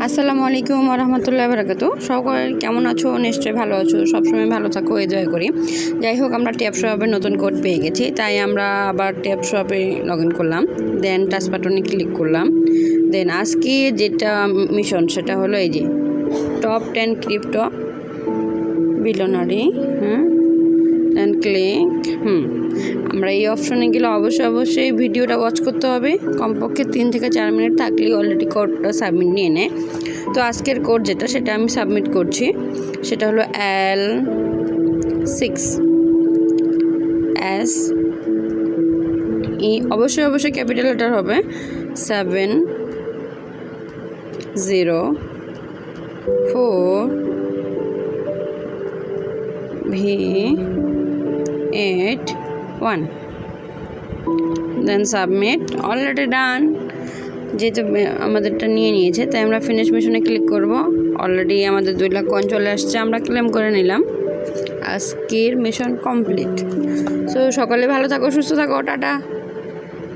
আসসালামু আলাইকুম রহমতুল্লাহ বারাকাতু। সকলে কেমন আছো? নিশ্চয়ই ভালো আছো, সবসময় ভালো থাকো, এনজয় করি। যাই হোক, আমরা ট্যাপ শপে নতুন কোড পেয়ে গেছি, তাই আমরা আবার ট্যাপ শপে লগ ইন করলাম। দেন টাচ বাটনে ক্লিক করলাম। দেন আজকে যেটা মিশন সেটা হলো এই যে টপ 10 ক্রিপ্টো বিলিয়নারি। দেন ক্লিক। আমরা এই অপশনে গেলে অবশ্যই ভিডিওটা ওয়াচ করতে হবে। কমপক্ষে 3 থেকে 4 মিনিট থাকলেই অলরেডি কোডটা সাবমিট নিয়ে নেয়। তো আজকের কোড যেটা সেটা আমি সাবমিট করছি, সেটা হলো L6S অবশ্যই ক্যাপিটাল লেটার হবে 704V81। দেন সাবমিট। Already done. যেহেতু আমাদেরটা নিয়ে নিয়েছে, তাই আমরা ফিনিশ মিশনে ক্লিক করব। অলরেডি আমাদের 2 লাখ কয়েন চলে আসছে, আমরা ক্লেম করে নিলাম। আজকের মিশন কমপ্লিট। সো সকলে ভালো থাকো, সুস্থ থাকো, টাটা।